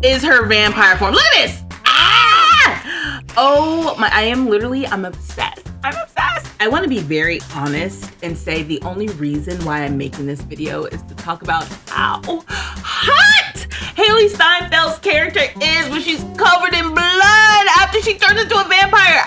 is her vampire form. Look at this. Ah! Oh my, I'm obsessed. I'm obsessed. I want to be very honest and say the only reason why I'm making this video is to talk about how hot Haley Steinfeld's character is when she's covered in blood after she turns into a vampire.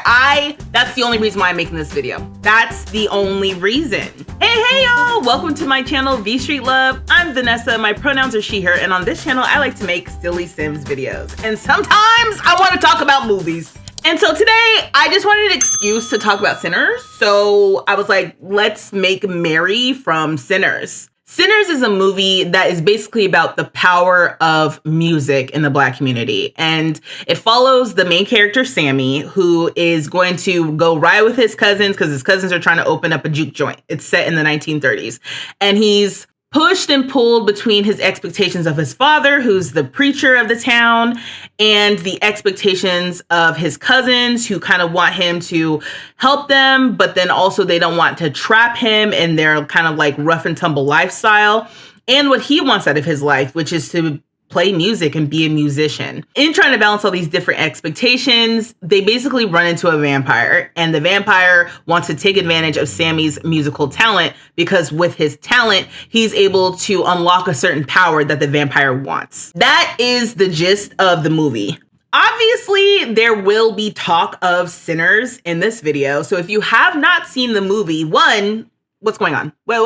That's the only reason why I'm making this video. That's the only reason. Hey y'all, welcome to my channel, vstreetlove. I'm Vanessa, my pronouns are she, her, and on this channel, I like to make silly Sims videos. And sometimes I want to talk about movies. And so today, I just wanted an excuse to talk about Sinners. So I was like, let's make Mary from Sinners. Sinners is a movie that is basically about the power of music in the Black community. And it follows the main character, Sammy, who is going to go ride with his cousins because his cousins are trying to open up a juke joint. It's set in the 1930s. And he's pushed and pulled between his expectations of his father, who's the preacher of the town, and the expectations of his cousins, who kind of want him to help them, but then also they don't want to trap him in their kind of like rough and tumble lifestyle, and what he wants out of his life, which is to play music and be a musician. In trying to balance all these different expectations, they basically run into a vampire, and the vampire wants to take advantage of Sammy's musical talent because with his talent, he's able to unlock a certain power that the vampire wants. That is the gist of the movie. Obviously, there will be talk of Sinners in this video, so if you have not seen the movie, one, what's going on? What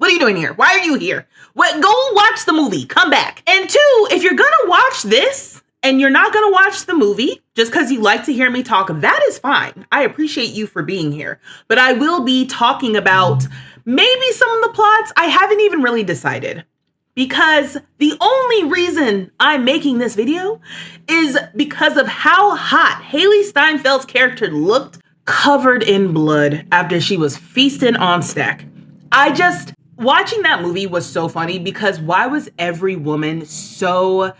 are you doing here? Why are you here? Go watch the movie. Come back. And two, if you're gonna watch this and you're not gonna watch the movie just because you like to hear me talk, that is fine. I appreciate you for being here. But I will be talking about maybe some of the plots. I haven't even really decided, because the only reason I'm making this video is because of how hot Haley Steinfeld's character looked covered in blood after she was feasting on Stack. Watching that movie was so funny because why was every woman so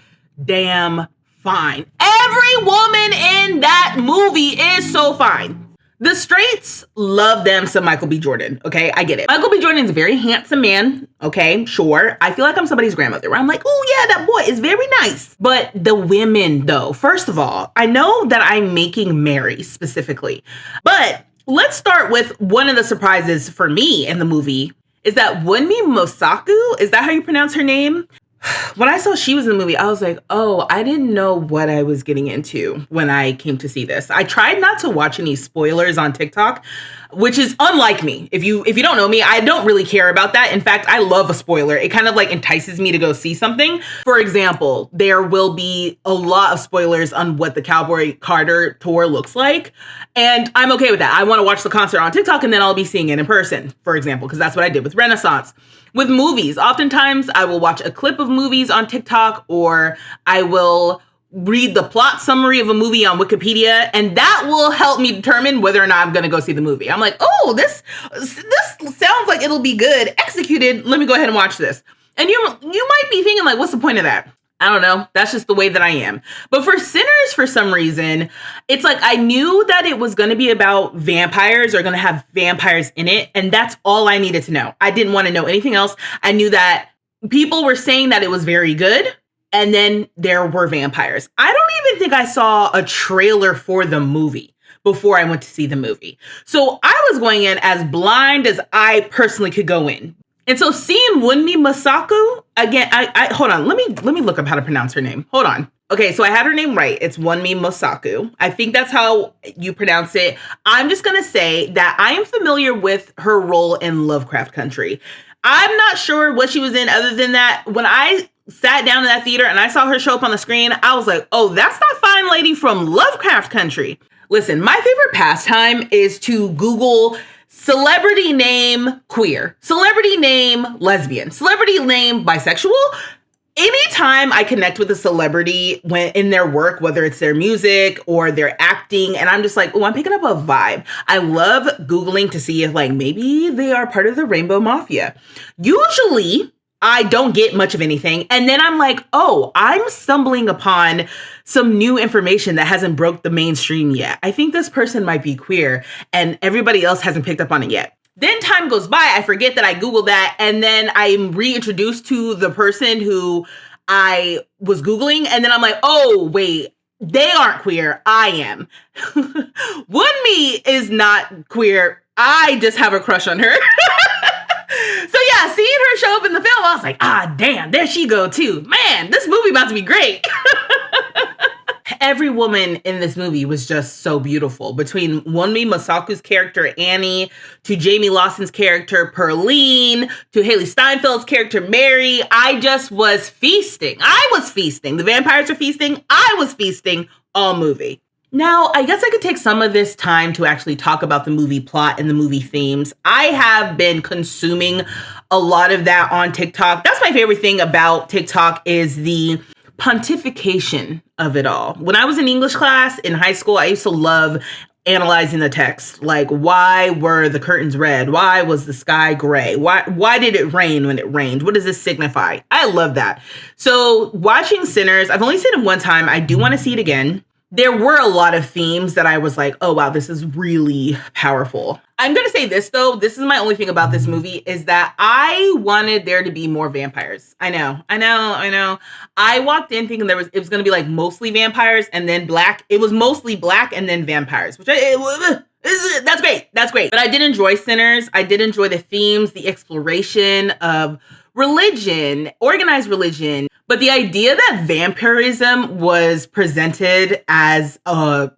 damn fine? Every woman in that movie is so fine. The straights love them some Michael B. Jordan, okay? I get it. Michael B. Jordan is a very handsome man, okay? Sure. I feel like I'm somebody's grandmother where I'm like, oh yeah, that boy is very nice. But the women though, first of all, I know that I'm making Mary specifically, but let's start with one of the surprises for me in the movie is that Wunmi Mosaku, is that how you pronounce her name? When I saw she was in the movie, I was like, oh, I didn't know what I was getting into when I came to see this. I tried not to watch any spoilers on TikTok, which is unlike me. If you don't know me, I don't really care about that. In fact, I love a spoiler. It kind of like entices me to go see something. For example, there will be a lot of spoilers on what the Cowboy Carter tour looks like. And I'm okay with that. I want to watch the concert on TikTok and then I'll be seeing it in person, for example, because that's what I did with Renaissance. With movies, oftentimes I will watch a clip of movies on TikTok, or I will read the plot summary of a movie on Wikipedia, and that will help me determine whether or not I'm going to go see the movie. I'm like, oh, this sounds like it'll be good executed. Let me go ahead and watch this. And you might be thinking like, what's the point of that? I don't know. That's just the way that I am. But for Sinners, for some reason, it's like I knew that it was going to be about vampires or going to have vampires in it. And that's all I needed to know. I didn't want to know anything else. I knew that people were saying that it was very good. And then there were vampires. I don't even think I saw a trailer for the movie before I went to see the movie. So I was going in as blind as I personally could go in. And so seeing Wunmi Mosaku, again, I hold on, let me look up how to pronounce her name. Hold on. Okay, so I had her name right. It's Wunmi Mosaku. I think that's how you pronounce it. I'm just gonna say that I am familiar with her role in Lovecraft Country. I'm not sure what she was in other than that. When I sat down in that theater and I saw her show up on the screen, I was like, oh, that's that fine lady from Lovecraft Country. Listen, my favorite pastime is to Google celebrity name queer, celebrity name lesbian, celebrity name bisexual. Anytime I connect with a celebrity when in their work, whether it's their music or their acting, and I'm just like, oh, I'm picking up a vibe. I love Googling to see if like maybe they are part of the Rainbow Mafia. Usually I don't get much of anything. And then I'm like, oh, I'm stumbling upon some new information that hasn't broke the mainstream yet. I think this person might be queer and everybody else hasn't picked up on it yet. Then time goes by, I forget that I Googled that, and then I'm reintroduced to the person who I was Googling, and then I'm like, oh, wait, they aren't queer. I am. Wunmi is not queer. I just have a crush on her. So yeah, seeing her show up in the film, I was like, ah, damn, there she go too. Man, this movie about to be great. Every woman in this movie was just so beautiful. Between Wunmi Masaku's character, Annie, to Jamie Lawson's character, Perline, to Haley Steinfeld's character, Mary, I just was feasting. I was feasting. The vampires were feasting. I was feasting all movie. Now, I guess I could take some of this time to actually talk about the movie plot and the movie themes. I have been consuming a lot of that on TikTok. That's my favorite thing about TikTok is the pontification of it all. When I was in English class in high school, I used to love analyzing the text. Like, why were the curtains red? Why was the sky gray? Why did it rain when it rained? What does this signify? I love that. So watching Sinners, I've only seen it one time. I do want to see it again. There were a lot of themes that I was like, oh, wow, this is really powerful. I'm going to say this, though. This is my only thing about this movie is that I wanted there to be more vampires. I know. I walked in thinking it was going to be like mostly vampires and then black. It was mostly black and then vampires, which that's great. That's great. But I did enjoy Sinners. I did enjoy the themes, the exploration of religion, organized religion. But the idea that vampirism was presented as a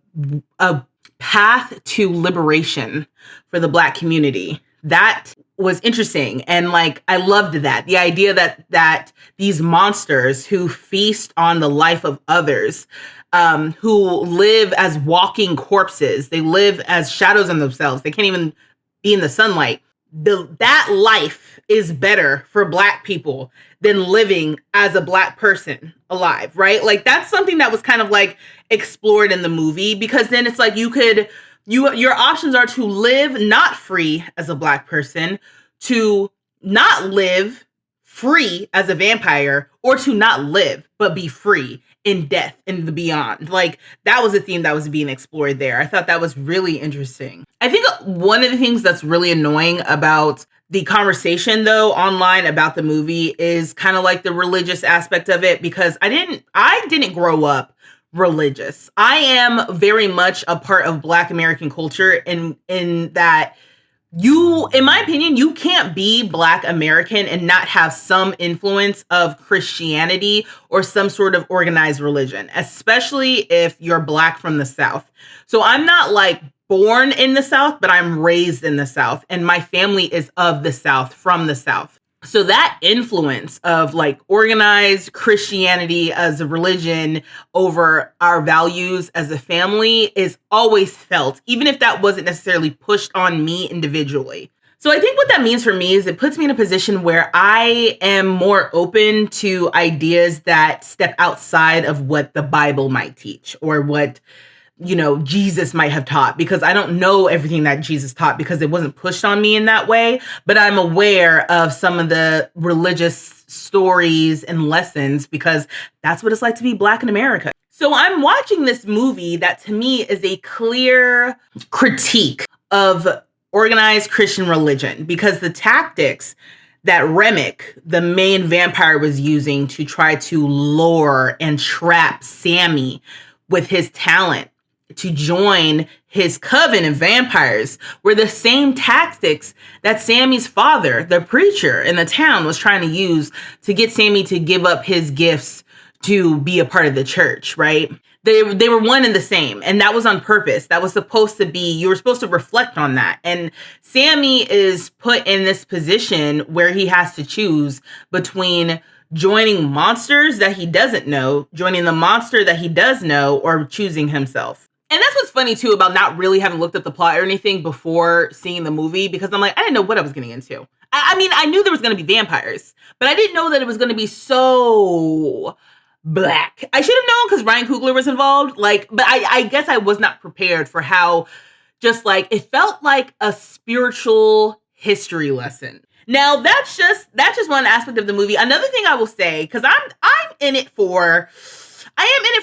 path to liberation for the Black community, that was interesting. And like, I loved that. The idea that these monsters who feast on the life of others, who live as walking corpses, they live as shadows on themselves. They can't even be in the sunlight. That life is better for Black people than living as a Black person alive, right? Like that's something that was kind of like explored in the movie, because then it's like your options are to live not free as a Black person, to not live free as a vampire, or to not live but be free in death and the beyond. Like that was a theme that was being explored there. I thought that was really interesting. I think one of the things that's really annoying about the conversation though online about the movie is kind of like the religious aspect of it, because I didn't grow up religious. I am very much a part of Black American culture in that in my opinion, you can't be Black American and not have some influence of Christianity or some sort of organized religion, especially if you're Black from the South. So I'm not like born in the South, but I'm raised in the South, and my family is of the South, from the South. So that influence of like organized Christianity as a religion over our values as a family is always felt, even if that wasn't necessarily pushed on me individually. So I think what that means for me is it puts me in a position where I am more open to ideas that step outside of what the Bible might teach or what Jesus might have taught, because I don't know everything that Jesus taught because it wasn't pushed on me in that way. But I'm aware of some of the religious stories and lessons because that's what it's like to be Black in America. So I'm watching this movie that to me is a clear critique of organized Christian religion, because the tactics that Remick, the main vampire, was using to try to lure and trap Sammy with his talent to join his coven of vampires were the same tactics that Sammy's father, the preacher in the town, was trying to use to get Sammy to give up his gifts to be a part of the church, right? They were one and the same, and that was on purpose. That was supposed to be, you were supposed to reflect on that. And Sammy is put in this position where he has to choose between joining monsters that he doesn't know, joining the monster that he does know, or choosing himself. And that's what's funny too about not really having looked at the plot or anything before seeing the movie, because I'm like, I didn't know what I was getting into. I mean, I knew there was going to be vampires, but I didn't know that it was going to be so Black. I should have known because Ryan Coogler was involved. But I guess I was not prepared for how just like it felt like a spiritual history lesson. Now that's just one aspect of the movie. Another thing I will say, because I am in it for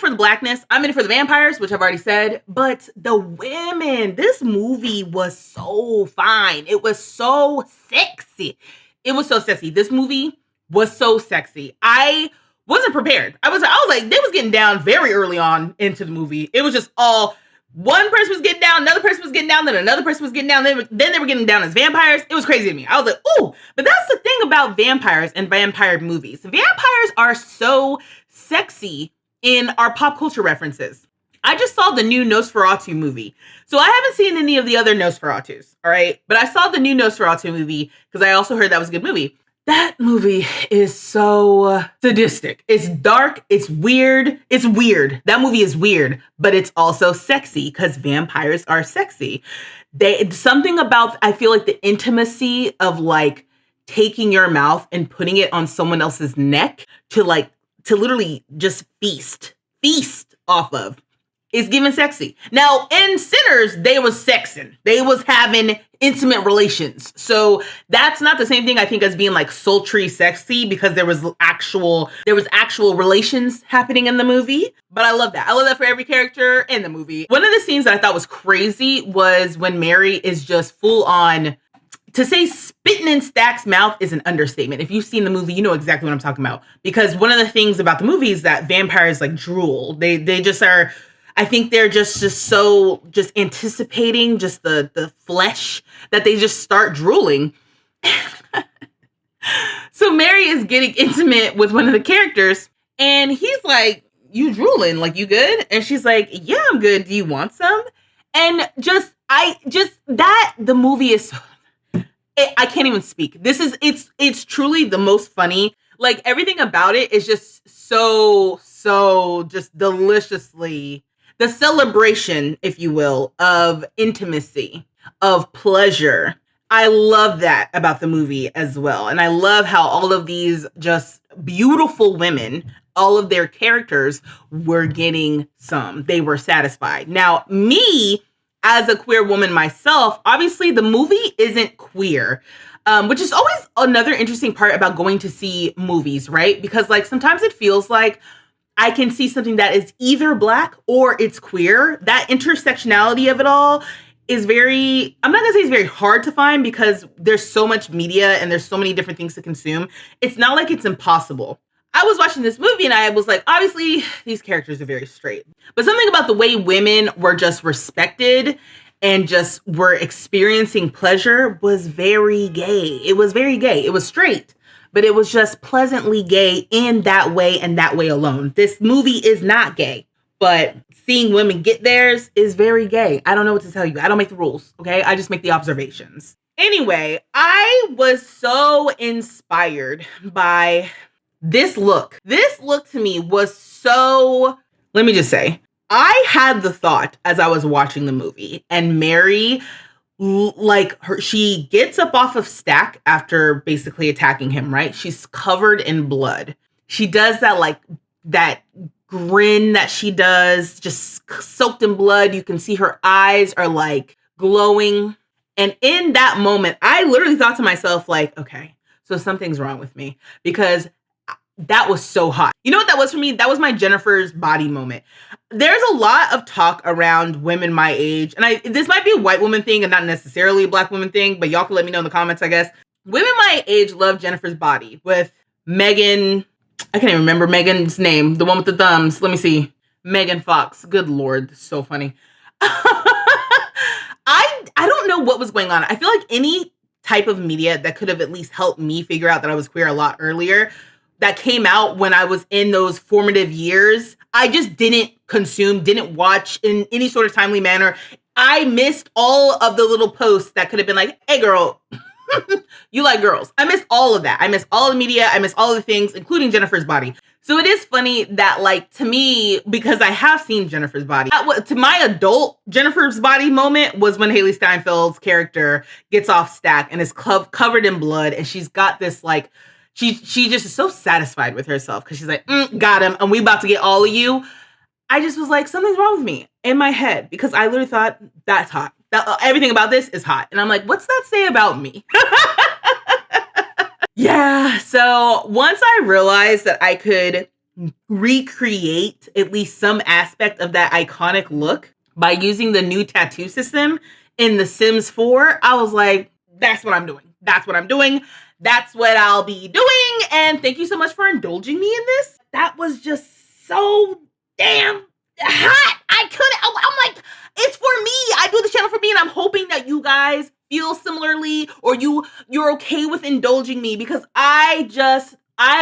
the Blackness. I'm in it for the vampires, which I've already said. But the women, this movie was so fine. It was so sexy. This movie was so sexy. I wasn't prepared. I was like, they was getting down very early on into the movie. It was just all one person was getting down, another person was getting down, then another person was getting down, then they were getting down as vampires. It was crazy to me. I was like, ooh, but that's the thing about vampires and vampire movies. Vampires are so sexy in our pop culture references. I just saw the new Nosferatu movie. So I haven't seen any of the other Nosferatus, all right? But I saw the new Nosferatu movie because I also heard that was a good movie. That movie is so sadistic. It's dark. It's weird. It's weird. That movie is weird, but it's also sexy because vampires are sexy. Something about, I feel like the intimacy of like taking your mouth and putting it on someone else's neck to literally just feast off of is given sexy. Now, in Sinners, they was sexing. They was having intimate relations. So that's not the same thing, I think, as being like sultry sexy, because there was actual relations happening in the movie. But I love that. I love that for every character in the movie. One of the scenes that I thought was crazy was when Mary is just full on, to say spitting in Stack's mouth is an understatement. If you've seen the movie, you know exactly what I'm talking about. Because one of the things about the movie is that vampires like drool. They just are, I think they're just so anticipating just the flesh that they just start drooling. So Mary is getting intimate with one of the characters and he's like, you drooling, like you good? And she's like, yeah, I'm good. Do you want some? And the movie is, I can't even speak. It's truly the most funny. Like everything about it is just so just deliciously, the celebration, if you will, of intimacy, of pleasure. I love that about the movie as well. And I love how all of these just beautiful women, all of their characters were getting some. They were satisfied. Now, me, as a queer woman myself, obviously the movie isn't queer, which is always another interesting part about going to see movies, right? Because like sometimes it feels like I can see something that is either Black or it's queer. That intersectionality of it all is very, I'm not gonna say it's very hard to find because there's so much media and there's so many different things to consume. It's not like it's impossible. I was watching this movie and I was like, obviously these characters are very straight, but something about the way women were just respected and just were experiencing pleasure was very gay. It was very gay. It was straight, but it was just pleasantly gay in that way and that way alone. This movie is not gay, but seeing women get theirs is very gay. I don't know what to tell you. I don't make the rules, okay? I just make the observations. Anyway, I was so inspired by this look. This look to me was so, let me just say, I had the thought as I was watching the movie and Mary, she gets up off of Stack after basically attacking him, right? She's covered in blood. She does that grin that she does, just soaked in blood. You can see her eyes are like glowing. And in that moment, I literally thought to myself, like, okay, so something's wrong with me because that was so hot. You know what that was for me? That was my Jennifer's body moment. There's a lot of talk around women my age, and this might be a white woman thing and not necessarily a Black woman thing, but y'all can let me know in the comments, I guess. Women my age love Jennifer's body with Megan. I can't even remember Megan's name. The one with the thumbs. Let me see. Megan Fox. Good Lord. So funny. I don't know what was going on. I feel like any type of media that could have at least helped me figure out that I was queer a lot earlier, that came out when I was in those formative years, I just didn't consume, didn't watch in any sort of timely manner. I missed all of the little posts that could have been like, hey girl, you like girls. I missed all of that. I missed all the media. I missed all of the things, including Jennifer's body. So it is funny that, like, to me, because I have seen Jennifer's body, to my adult Jennifer's body moment was when Haley Steinfeld's character gets off Stack and is covered in blood. And she's got this, like, she just is so satisfied with herself because she's like, got him. And we about to get all of you. I just was like, something's wrong with me in my head because I literally thought that's hot. Everything about this is hot. And I'm like, what's that say about me? Yeah. So once I realized that I could recreate at least some aspect of that iconic look by using the new tattoo system in The Sims 4, I was like, that's what I'm doing. That's what I'm doing. That's what I'll be doing. And thank you so much for indulging me in this. that was just so damn hot. I'm like, it's for me. I do this channel for me, and I'm hoping that you guys feel similarly, or you're okay with indulging me, because I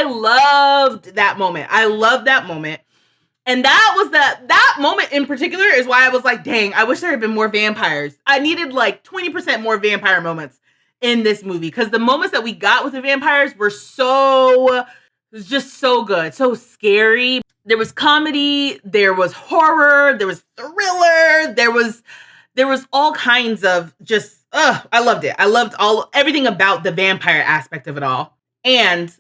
loved that moment. I loved that moment. And that was that moment in particular is why I was like, dang, I wish there had been more vampires. I needed like 20% more vampire moments in this movie, because the moments that we got with the vampires were just so good, so scary. There was comedy, there was horror, there was thriller, there was all kinds of just, I loved it. I loved everything about the vampire aspect of it all. And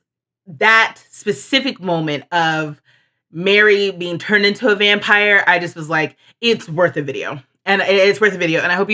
that specific moment of Mary being turned into a vampire, I just was like, it's worth a video. And it's worth a video. And I hope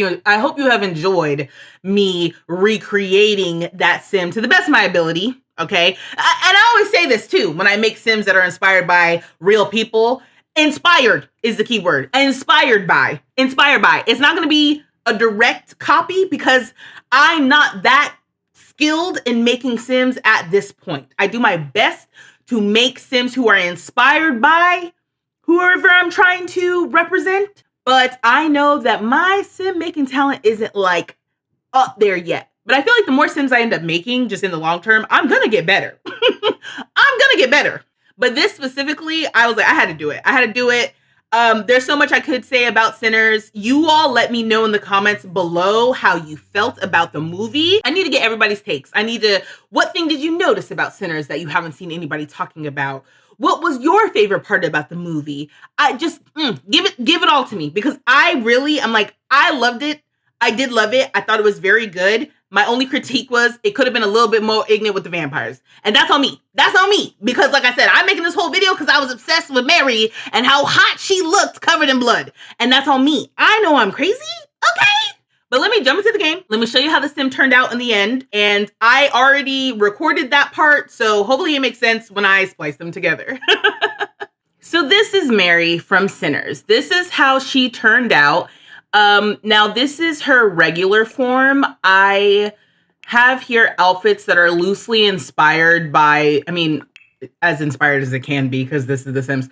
you have enjoyed me recreating that sim to the best of my ability. Okay. And I always say this too, when I make sims that are inspired by real people. Inspired is the key word. Inspired by. It's not going to be a direct copy, because I'm not that skilled in making sims at this point. I do my best to make sims who are inspired by whoever I'm trying to represent. But I know that my sim making talent isn't like up there yet. But I feel like the more sims I end up making just in the long term, I'm going to get better. I'm going to get better. But this specifically, I was like, I had to do it. There's so much I could say about Sinners. You all let me know in the comments below how you felt about the movie. I need to get everybody's takes. What thing did you notice about Sinners that you haven't seen anybody talking about? What was your favorite part about the movie? I just, give it all to me, because I'm like, I loved it. I did love it. I thought it was very good. My only critique was it could have been a little bit more ignorant with the vampires. And that's on me. Because like I said, I'm making this whole video because I was obsessed with Mary and how hot she looked covered in blood. And that's on me. I know I'm crazy. Okay. But let me jump into the game. Let me show you how the sim turned out in the end. And I already recorded that part, so hopefully it makes sense when I splice them together. So this is Mary from Sinners. This is how she turned out. Now this is her regular form. I have here outfits that are loosely inspired by, as inspired as it can be, because this is The Sims,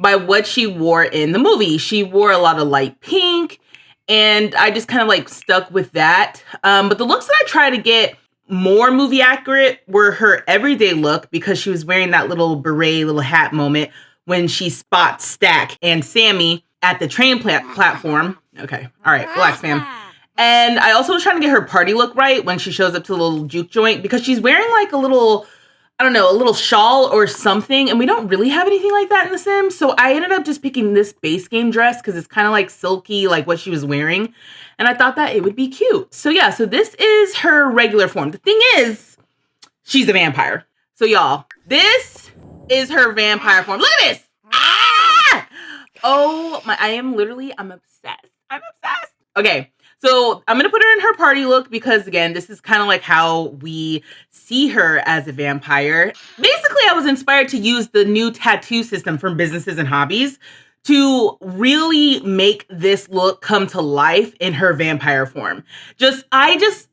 by what she wore in the movie. She wore a lot of light pink, and I just kind of like stuck with that. But the looks that I try to get more movie accurate were her everyday look, because she was wearing that little beret, little hat moment when she spots Stack and Sammy at the train platform. Okay. All right. Relax, fam. And I also was trying to get her party look right when she shows up to the little juke joint, because she's wearing like a little, I don't know, a little shawl or something. And we don't really have anything like that in The Sims. So I ended up just picking this base game dress because it's kind of like silky, like what she was wearing. And I thought that it would be cute. So yeah, so this is her regular form. The thing is, she's a vampire. So y'all, this is her vampire form. Look at this. Ah! Oh my, I'm obsessed. Okay, so I'm gonna put her in her party look, because again, this is kind of like how we see her as a vampire. Basically, I was inspired to use the new tattoo system from Businesses and Hobbies to really make this look come to life in her vampire form. I'm just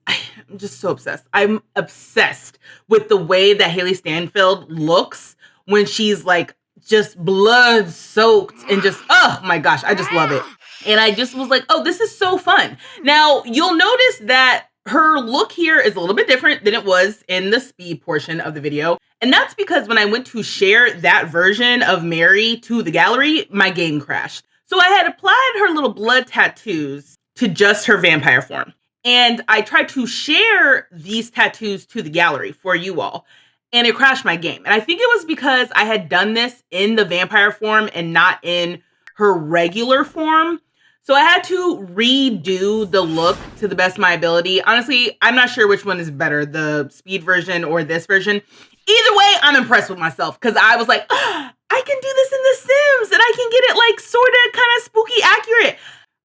so obsessed. I'm obsessed with the way that Haley Stanfield looks when she's like just blood soaked and just, oh my gosh, I just love it. And I just was like, oh, this is so fun. Now, you'll notice that her look here is a little bit different than it was in the speed portion of the video. And that's because when I went to share that version of Mary to the gallery, my game crashed. So I had applied her little blood tattoos to just her vampire form. And I tried to share these tattoos to the gallery for you all, and it crashed my game. And I think it was because I had done this in the vampire form and not in her regular form. So I had to redo the look to the best of my ability. Honestly, I'm not sure which one is better, the speed version or this version. Either way, I'm impressed with myself, because I was like, oh, I can do this in The Sims, and I can get it like sort of kind of spooky accurate.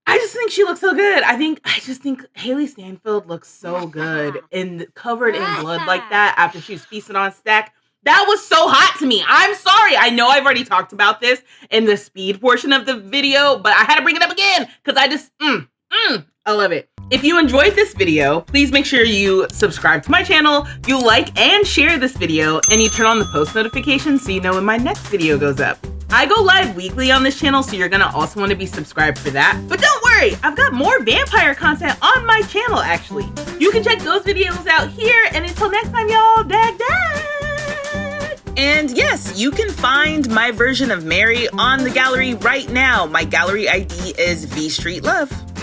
I just think she looks so good. I just think Haley Stanfield looks so good and covered in blood like that after she was feasting on Stack. That was so hot to me. I'm sorry. I know I've already talked about this in the speed portion of the video, but I had to bring it up again because I just, I love it. If you enjoyed this video, please make sure you subscribe to my channel, you like and share this video, and you turn on the post notifications so you know when my next video goes up. I go live weekly on this channel, so you're gonna also want to be subscribed for that. But don't worry, I've got more vampire content on my channel, actually. You can check those videos out here, and until next time, y'all, dag. And yes, you can find my version of Mary on the gallery right now. My gallery ID is vstreetlove.